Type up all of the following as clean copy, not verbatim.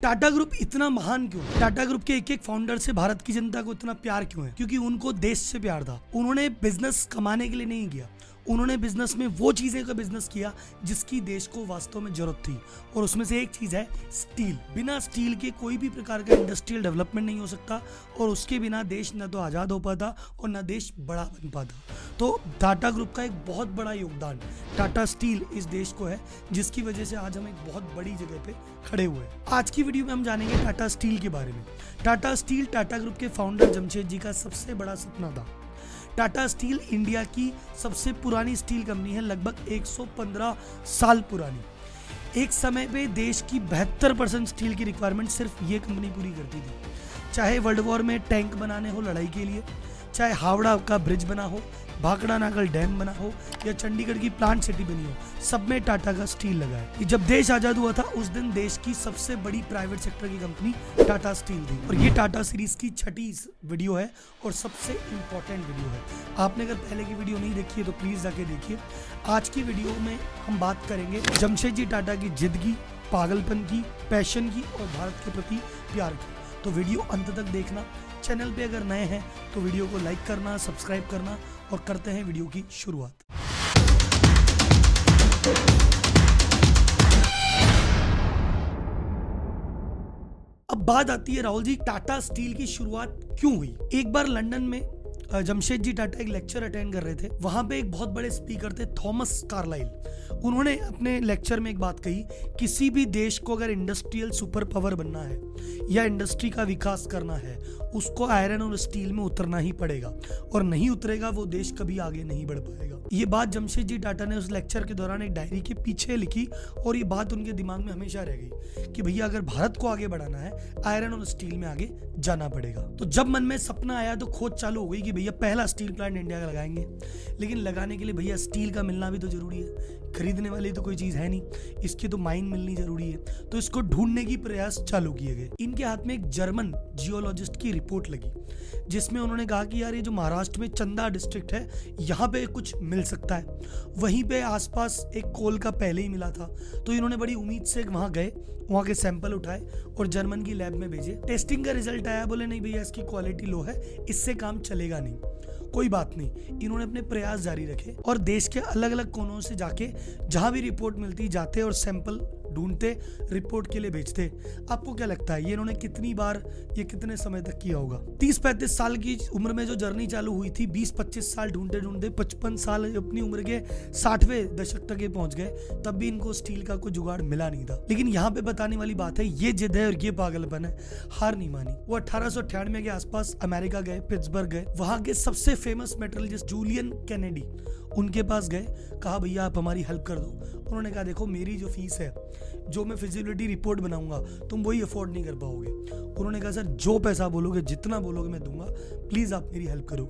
Tata group इतना महान क्यों है? टाटा ग्रुप के एक एक फाउंडर से भारत की जनता को इतना प्यार क्यों है? क्योंकि उनको देश से प्यार था। उन्होंने बिजनेस कमाने के लिए नहीं किया, उन्होंने बिजनेस में वो चीजें का बिजनेस किया जिसकी देश को वास्तव में जरूरत थी, और उसमें से एक चीज है स्टील। बिना स्टील के कोई भी प्रकार का इंडस्ट्रियल डेवलपमेंट नहीं हो सकता, और उसके बिना देश न तो आजाद हो पाता और न देश बड़ा बन पाता। तो टाटा ग्रुप का एक बहुत बड़ा योगदान टाटा स्टील इस देश को है, जिसकी वजह से आज हम एक बहुत बड़ी जगह पे खड़े हुए हैं। आज की वीडियो में हम जानेंगे टाटा स्टील के बारे में। टाटा स्टील टाटा ग्रुप के फाउंडर जमशेद जी का सबसे बड़ा सपना था। टाटा स्टील इंडिया की सबसे पुरानी स्टील कंपनी है, लगभग 115 साल पुरानी। एक समय पे देश की 72% स्टील की रिक्वायरमेंट सिर्फ ये कंपनी पूरी करती थी। चाहे वर्ल्ड वॉर में टैंक बनाने हो लड़ाई के लिए, चाहे हावड़ा का ब्रिज बना हो, भाखड़ा नागल डैम बना हो, या चंडीगढ़ की प्लांट सिटी बनी हो, सब में टाटा का स्टील लगा है। जब देश आजाद हुआ था उस दिन देश की सबसे बड़ी प्राइवेट सेक्टर की कंपनी टाटा स्टील थी। और ये टाटा सीरीज की 6ठी वीडियो है और सबसे इंपॉर्टेंट वीडियो है। आपने अगर पहले की वीडियो नहीं देखी है तो प्लीज जाके देखिए। आज की वीडियो में हम बात करेंगे जमशेद जी टाटा की जिद की, पागलपन की, पैशन की और भारत के प्रति प्यार की। तो वीडियो अंत तक देखना। चैनल पे अगर नए हैं तो वीडियो को लाइक करना, सब्सक्राइब करना, और करते हैं वीडियो की शुरुआत। अब बात आती है राहुल जी, टाटा स्टील की शुरुआत क्यों हुई? एक बार लंदन में जमशेद जी टाटा एक लेक्चर अटेंड कर रहे थे। वहां पे एक बहुत बड़े स्पीकर थे, थॉमस कार्लाइल। उन्होंने अपने लेक्चर में एक बात कही, किसी भी देश को अगर इंडस्ट्रियल सुपर पावर बनना है या इंडस्ट्री का विकास करना है, उसको आयरन और स्टील में उतरना ही पड़ेगा, और नहीं उतरेगा वो देश कभी आगे नहीं बढ़ पाएगा। ये बात जमशेद जी टाटा ने उस लेक्चर के दौरान एक डायरी के पीछे लिखी, और ये बात उनके दिमाग में हमेशा रह गई कि भैया अगर भारत को आगे बढ़ाना है, आयरन और स्टील में आगे जाना पड़ेगा। तो जब मन में सपना आया तो खोज चालू हो गई कि भैया पहला स्टील प्लांट इंडिया का लगाएंगे, लेकिन लगाने के लिए भैया स्टील का मिलना भी तो जरूरी है। खरीदने वाली तो कोई चीज है नहीं, इसकी तो माइन मिलनी जरूरी है। तो इसको ढूंढने की प्रयास चालू किए गए। इनके हाथ में एक जर्मन जियोलॉजिस्ट की रिपोर्ट लगी, जिसमें उन्होंने कहा कि यार ये जो महाराष्ट्र में चंदा डिस्ट्रिक्ट है, यहाँ पे कुछ मिल सकता है। वहीं पे आसपास एक कोल का पहले ही मिला था, तो इन्होंने बड़ी उम्मीद से वहां गए, वहां के सैंपल उठाए और जर्मन की लैब में भेजे। टेस्टिंग का रिजल्ट आया, बोले नहीं भैया इसकी क्वालिटी लो है, इससे काम चलेगा नहीं। कोई बात नहीं, इन्होंने अपने प्रयास जारी रखे और देश के अलग अलग कोनों से जाके जहां भी रिपोर्ट मिलती जाते और सैंपल ढूंढते, रिपोर्ट के लिए भेजते। आपको क्या लगता है ये इन्होंने कितनी बार, ये कितने समय तक किया होगा? 30-35 साल की उम्र में जो जर्नी चालू हुई थी, 20-25 साल ढूंढते ढूंढते 55 साल अपनी उम्र के 60वें दशक तक ये पहुंच गए, तब भी इनको स्टील का कोई जुगाड़ मिला नहीं था। लेकिन यहाँ पे बताने वाली बात है, ये जिद है और ये पागलपन है, हार नहीं मानी। वो 1898 के आसपास अमेरिका गए, पिट्सबर्ग गए, वहां के सबसे फेमस मेटलर्जिस्ट जूलियन केनेडी, उनके पास गए, कहा भैया आप हमारी हेल्प कर दो। उन्होंने कहा देखो मेरी जो फीस है, जो मैं फिजिबिलिटी रिपोर्ट बनाऊंगा, तुम वही अफोर्ड नहीं कर पाओगे। उन्होंने कहा सर जो पैसा बोलोगे, जितना बोलोगे मैं दूंगा, प्लीज आप मेरी हेल्प करो।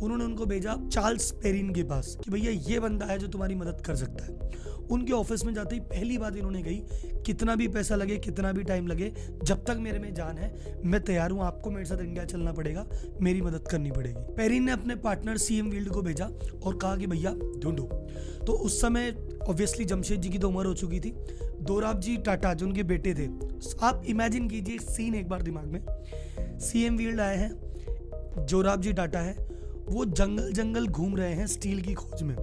उन्होंने उनको भेजा चार्ल्स पेरिन के पास कि भैया ये बंदा है जो तुम्हारी मदद कर सकता है। उनके ऑफिस में जाते ही पहली बात इन्होंने कही, कितना भी पैसा लगे, कितना भी टाइम लगे, जब तक मेरे में जान है मैं तैयार हूं, आपको मेरे साथ इंडिया चलना पड़ेगा, मेरी मदद करनी पड़ेगी। पेरिन ने अपने पार्टनर सीएम वील्ड को भेजा और कहा कि भैया ढूंढो। तो उस समय ऑब्वियसली जमशेद जी की तो उम्र हो चुकी थी। दोराब जी टाटा जो उनके बेटे थे, आप इमेजिन कीजिए सीन एक बार दिमाग में, सीएम वील्ड आए हैं, जोराब जी टाटा है, वो जंगल जंगल घूम रहे हैं स्टील की खोज में।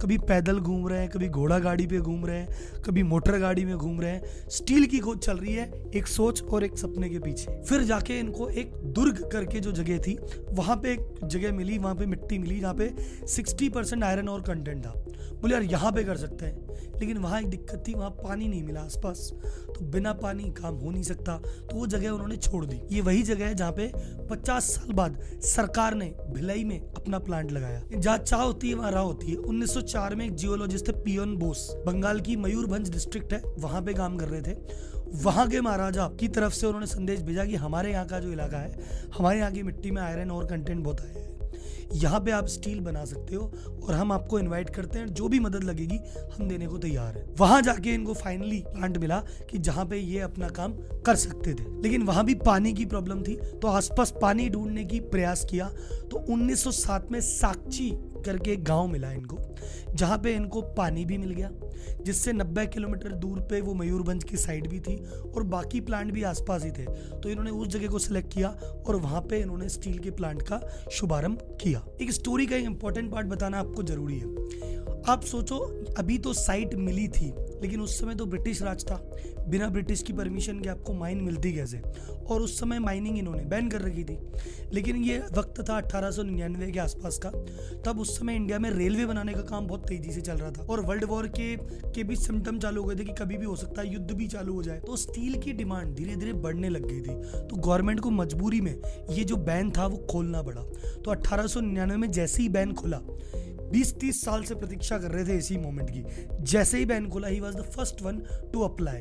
कभी पैदल घूम रहे हैं, कभी घोड़ा गाड़ी पे घूम रहे हैं, कभी मोटर गाड़ी में घूम रहे हैं। स्टील की खोज चल रही है, एक सोच और एक सपने के पीछे। फिर जाके इनको एक दुर्ग करके जो जगह थी, वहां पे एक जगह मिली, वहां पे मिट्टी मिली जहाँ पे 60% आयरन और कंटेंट था। बोले यार यहाँ पे कर सकते हैं, लेकिन वहां एक दिक्कत थी, वहां पानी नहीं मिला आसपास, तो बिना पानी काम हो नहीं सकता। तो वो जगह उन्होंने छोड़ दी। ये वही जगह है जहाँ पे 50 साल बाद सरकार ने भिलाई में अपना प्लांट लगाया। जहाँ चाह होती है वहां राह होती है। 1904 में एक जियोलॉजिस्ट थे पियोन बोस, बंगाल की मयूरभंज डिस्ट्रिक्ट है, वहां पे काम कर रहे थे। वहां के महाराजा की तरफ से उन्होंने संदेश भेजा कि हमारे यहाँ का जो इलाका है, हमारे यहाँ की मिट्टी में आयरन और कंटेंट बहुत है, यहाँ पे आप स्टील बना सकते हो और हम आपको इनवाइट करते हैं, जो भी मदद लगेगी हम देने को तैयार हैं। वहां जाके इनको फाइनली प्लांट मिला कि जहां पे ये अपना काम कर सकते थे, लेकिन वहां भी पानी की प्रॉब्लम थी। तो आसपास पानी ढूंढने की प्रयास किया। तो 1907 में साकची करके एक गांव मिला इनको, जहां पे इनको पानी भी मिल गया, जिससे 90 किलोमीटर दूर पे वो मयूरभंज की साइड भी थी और बाकी प्लांट भी आसपास ही थे। तो इन्होंने उस जगह को सिलेक्ट किया और वहां पे इन्होंने स्टील के प्लांट का शुभारंभ किया। एक स्टोरी का एक इंपॉर्टेंट पार्ट बताना आपको जरूरी है। आप सोचो, अभी तो साइट मिली थी, लेकिन उस समय तो ब्रिटिश राज था, बिना ब्रिटिश की परमिशन के आपको माइन मिलती कैसे, और उस समय माइनिंग इन्होंने बैन कर रखी थी। लेकिन ये वक्त था 1899 के आसपास का, तब उस समय इंडिया में रेलवे बनाने का काम बहुत तेजी से चल रहा था और वर्ल्ड वॉर के भी सिम्टम चालू हो गए थे कि कभी भी हो सकता है युद्ध भी चालू हो जाए। तो स्टील की डिमांड धीरे धीरे बढ़ने लग गई थी, तो गवर्नमेंट को मजबूरी में ये जो बैन था वो खोलना पड़ा। तो 1899 में जैसे ही बैन खुला, 20-30 साल से प्रतीक्षा कर रहे थे इसी मोमेंट की, जैसे ही बैन खुला he was the first one two apply,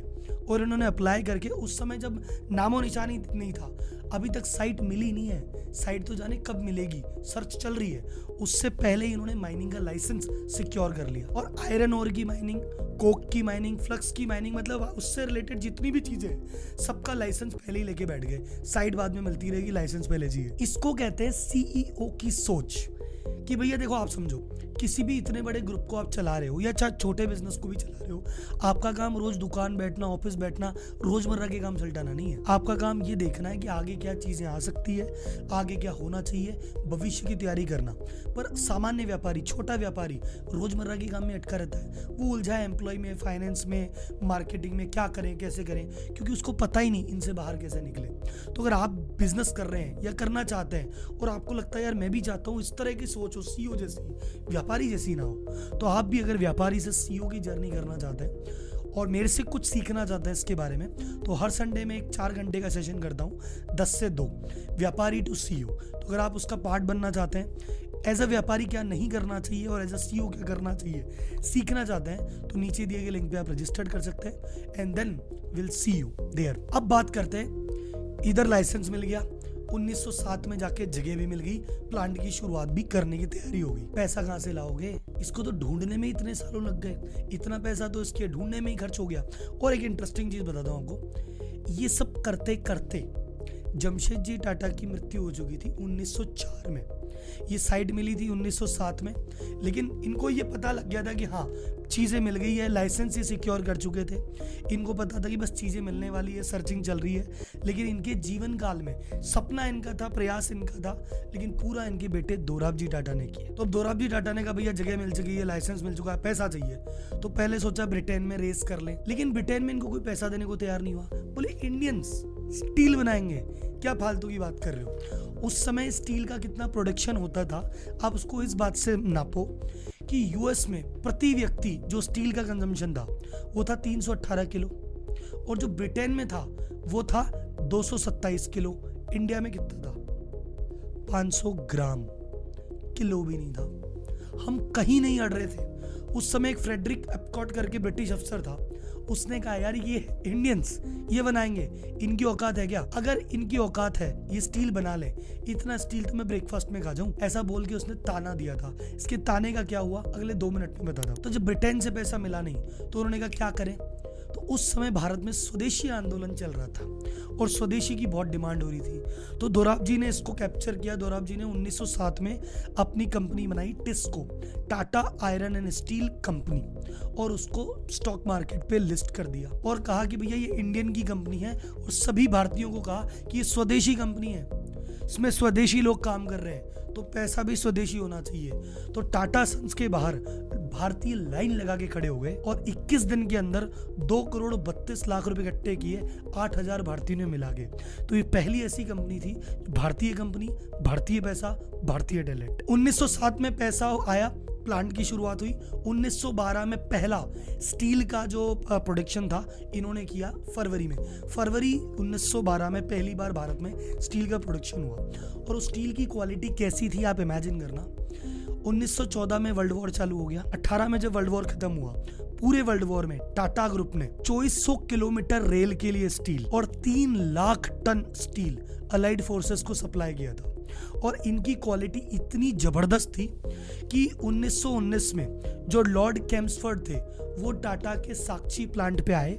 और इन्होंने अप्लाई करके उस समय जब नामो निशानी नहीं था, अभी तक साइट मिली नहीं है, साइट तो जाने कब मिलेगी, सर्च चल रही है, उससे पहले ही इन्होंने माइनिंग का लाइसेंस सिक्योर कर लिया। और आयरन ओर की माइनिंग, कोक की माइनिंग, फ्लक्स की माइनिंग, मतलब उससे रिलेटेड जितनी भी चीजें हैं सबका लाइसेंस पहले ही लेके बैठ गए, साइट बाद में मिलती रहेगी, लाइसेंस पहले चाहिए। इसको कहते हैं सीईओ की सोच कि भैया देखो, आप समझो किसी भी इतने बड़े ग्रुप को आप चला रहे हो या चाहे छोटे बिजनेस को भी चला रहे हो, आपका काम रोज दुकान बैठना, ऑफिस बैठना, रोजमर्रा के काम चलटाना नहीं है। आपका काम ये देखना है कि आगे क्या चीजें आ सकती है, आगे क्या होना चाहिए, भविष्य की तैयारी करना। पर सामान्य व्यापारी, छोटा व्यापारी रोजमर्रा के काम में अटका रहता है, वो उलझा है एम्प्लॉय में, फाइनेंस में, मार्केटिंग में, क्या करें कैसे करें, क्योंकि उसको पता ही नहीं इनसे बाहर कैसे निकले। तो अगर आप बिजनेस कर रहे हैं या करना चाहते हैं और आपको लगता है यार मैं भी चाहता हूँ इस तरह की सोच हो, सीईओ जैसी, व्यापारी जैसी ना हो, तो आप भी अगर व्यापारी से सीईओ की जर्नी करना चाहते हैं और मेरे से कुछ सीखना चाहते हैं इसके बारे में, तो हर संडे में एक 4 घंटे का सेशन करता हूँ 10 से 2, व्यापारी टू सीईओ। तो अगर आप उसका पार्ट बनना चाहते हैं, एज अ व्यापारी क्या नहीं करना चाहिए और एज अ सीईओ क्या करना चाहिए, सीखना चाहते हैं, तो नीचे दिए गए लिंक पे आप रजिस्टर्ड कर सकते हैं and then will see you there. अब बात करते हैं, इधर लाइसेंस मिल गया, 1907 में जाके जगह भी मिल गई, प्लांट की शुरुआत भी करने की तैयारी हो गई। पैसा कहाँ से लाओगे, इसको तो ढूंढने में इतने सालों लग गए, इतना पैसा तो इसके ढूंढने में ही खर्च हो गया। और एक इंटरेस्टिंग चीज बताता हूँ आपको, ये सब करते करते जमशेदजी टाटा की मृत्यु हो चुकी थी 1904 में। ये साइट मिली थी 1907 में, लेकिन इनको ये पता लग गया था कि हाँ चीज़ें मिल गई है, लाइसेंस ये सिक्योर कर चुके थे, इनको पता था कि बस चीज़ें मिलने वाली है, सर्चिंग चल रही है। लेकिन इनके जीवन काल में सपना इनका था, प्रयास इनका था, लेकिन पूरा इनके बेटे दोराबजी टाटा ने किया। तो अब दोराबजी टाटा ने कहा भैया जगह मिल चुकी है, लाइसेंस मिल चुका है, पैसा चाहिए, तो पहले सोचा ब्रिटेन में रेस कर ले, लेकिन ब्रिटेन में इनको कोई पैसा देने को तैयार नहीं हुआ। बोले इंडियंस स्टील बनाएंगे, क्या फालतू की बात कर रहे हो। उस समय स्टील का कितना प्रोडक्शन होता था आप उसको इस बात से नापो कि यूएस में प्रति व्यक्ति जो स्टील का कंजम्पशन था वो था 318 किलो, और जो ब्रिटेन में था वो था 227 किलो। इंडिया में कितना था, 500 ग्राम, किलो भी नहीं था। हम कहीं नहीं अड़ रहे थे। उस समय एक फ्रेडरिक एपकॉट करके ब्रिटिश अफसर था, उसने कहा यार ये इंडियंस ये बनाएंगे, इनकी औकात है क्या, अगर इनकी औकात है ये स्टील बना ले, इतना स्टील तो मैं ब्रेकफास्ट में खा जाऊं, ऐसा बोल के उसने ताना दिया था। इसके ताने का क्या हुआ अगले 2 मिनट में बताता हूं। तो जब ब्रिटेन से पैसा मिला नहीं तो उन्होंने कहा क्या करें, तो उस समय भारत में स्वदेशी आंदोलन चल रहा था और स्वदेशी की बहुत डिमांड हो रही थी। तो दोराबजी ने इसको कैप्चर किया। दोराबजी ने 1907 में अपनी कंपनी बनाई TISCO, Tata iron and steel company, और उसको स्टॉक मार्केट पे लिस्ट कर दिया और कहा कि भैया ये इंडियन की कंपनी है, और सभी भारतीयों को कहा कि ये स्वदेशी कंपनी है, इसमें स्वदेशी लोग काम कर रहे हैं, तो पैसा भी स्वदेशी होना चाहिए। तो टाटा सन्स के बाहर भारतीय लाइन लगा के खड़े हो गए और 21 दिन के अंदर 2 करोड़ 32 लाख रुपए इकट्ठे किए, 8000 भारतीयों ने मिला के। तो ये पहली ऐसी कंपनी थी, भारतीय कंपनी, भारतीय पैसा, भारतीय टैलेंट। 1907 में पैसा आया, प्लांट की शुरुआत हुई। 1912 में पहला स्टील का जो प्रोडक्शन था इन्होंने किया फरवरी में। फरवरी 1912 में पहली बार भारत में स्टील का प्रोडक्शन हुआ, और उस स्टील की क्वालिटी कैसी थी आप इमेजिन करना। 1914 में वर्ल्ड वॉर चालू हो गया। 18 में जब वर्ल्ड वॉर खत्म हुआ, पूरे वर्ल्ड वॉर में टाटा ग्रुप ने 2400 किलोमीटर रेल के लिए स्टील और 3 lakh tonne steel allied forces को सप्लाई किया था। और इनकी क्वालिटी इतनी जबरदस्त थी कि 1919 में जो लॉर्ड कैम्सफोर्ड थे वो टाटा के साक्षी प्लांट पे आए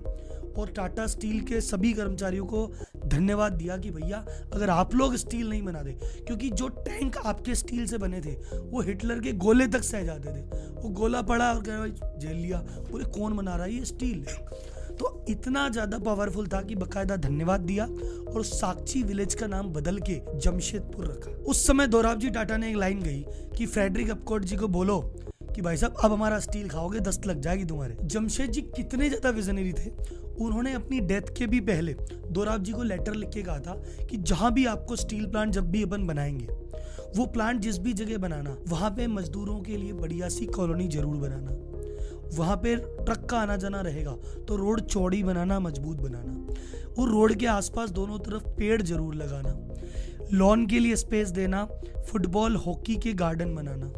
और टाटा स्टील के सभी कर्मचारियों को धन्यवाद दिया कि भैया अगर आप लोग स्टील नहीं बना दे, क्योंकि जो टैंक आपके स्टील से बने थे वो हिटलर के गोले तक सह जाते थे, वो गोला पड़ा और कह भाई झेल लिया, बोले कौन बना रहा है, ये स्टील है। तो इतना ज्यादा पावरफुल था कि बकायदा धन्यवाद दिया और साक्षी विलेज का नाम बदल के जमशेदपुर रखा। उस समय दोराबजी टाटा ने एक लाइन कही कि फ्रेडरिक अपकोट जी को बोलो कि भाई साहब अब हमारा स्टील खाओगे, दस्त लग जाएगी तुम्हारे। जमशेद जी कितने ज्यादा विजनरी थे, उन्होंने अपनी डेथ के भी पहले दोराबजी को लेटर लिख के कहा था कि जहां भी आपको स्टील प्लांट जब भी अपन बनाएंगे, वो प्लांट जिस भी जगह बनाना, वहां पे मजदूरों के लिए बढ़िया सी कॉलोनी जरूर बनाना, वहां पे ट्रक का आना जाना रहेगा तो रोड चौड़ी बनाना, मजबूत बनाना, और रोड के आसपास दोनों तरफ पेड़ जरूर लगाना, लॉन के लिए स्पेस देना, फुटबॉल हॉकी के गार्डन बनाना,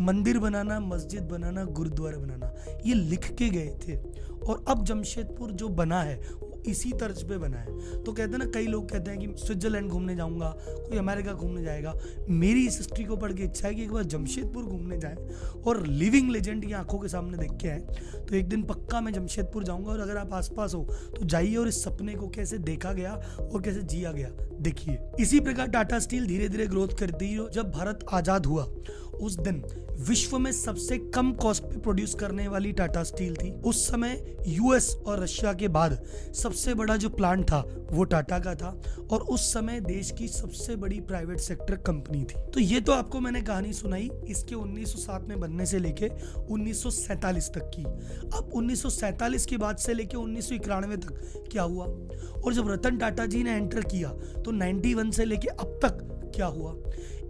मंदिर बनाना, मस्जिद बनाना, गुरुद्वारा बनाना, ये लिख के गए थे। और अब जमशेदपुर जो बना है वो इसी तर्ज पे बना है। तो कहते हैं ना, कई लोग कहते हैं कि स्विट्जरलैंड घूमने जाऊंगा, कोई अमेरिका घूमने जाएगा। मेरी इस हिस्ट्री को पढ़ के इच्छा है कि एक बार जमशेदपुर घूमने जाए और लिविंग लेजेंड की आंखों के सामने देख के आए। तो एक दिन पक्का मैं जमशेदपुर जाऊंगा, और अगर आप आसपास हो तो जाइए और इस सपने को कैसे देखा गया और कैसे जिया गया देखिए। इसी प्रकार टाटा स्टील धीरे धीरे ग्रोथ करती है। जब भारत आजाद हुआ उस दिन विश्व में सबसे कम कॉस्ट पे प्रोड्यूस करने वाली टाटा स्टील थी। उस समय यूएस और रशिया के बाद सबसे बड़ा जो प्लांट था वो टाटा का था, और उस समय देश की सबसे बड़ी प्राइवेट सेक्टर कंपनी थी। तो ये तो आपको मैंने कहानी सुनाई इसके 1907 में बनने से लेके 1947 तक की। अब 1947 के बाद से लेके 1991 तक क्या हुआ, और जब रतन टाटा जी ने एंटर किया तो 91 से लेके अब तक क्या हुआ,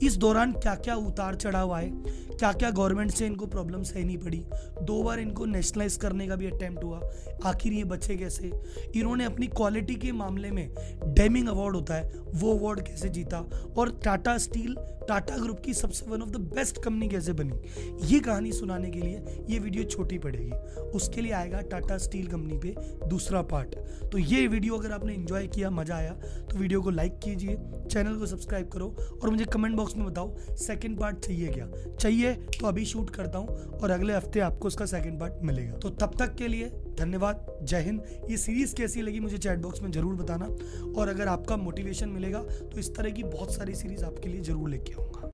इस दौरान क्या क्या उतार चढ़ाव आए, क्या क्या गवर्नमेंट से इनको प्रॉब्लम सहनी पड़ी, 2 बार इनको नेशनलाइज करने का भी अटेम्प्ट हुआ, आखिर ये बचे कैसे, इन्होंने अपनी क्वालिटी के मामले में डेमिंग अवार्ड होता है वो अवार्ड कैसे जीता, और टाटा स्टील टाटा ग्रुप की सबसे one of the best company कैसे बनी। ये कहानी सुनाने के लिए ये वीडियो छोटी पड़ेगी, उसके लिए आएगा टाटा स्टील कंपनी पे दूसरा पार्ट। तो ये वीडियो अगर आपने एंजॉय किया, मजा आया, तो वीडियो को लाइक कीजिए, चैनल को सब्सक्राइब करो, और मुझे कमेंट बॉक्स में बताओ सेकंड पार्ट चाहिए क्या। चाहिए तो अभी शूट करता हूँ और अगले हफ्ते आपको उसका सेकंड पार्ट मिलेगा। तो तब तक के लिए धन्यवाद, जय हिंद। ये सीरीज कैसी लगी मुझे चैट बॉक्स में जरूर बताना, और अगर आपका मोटिवेशन मिलेगा तो इस तरह की बहुत सारी सीरीज आपके लिए जरूर लेके आऊंगा।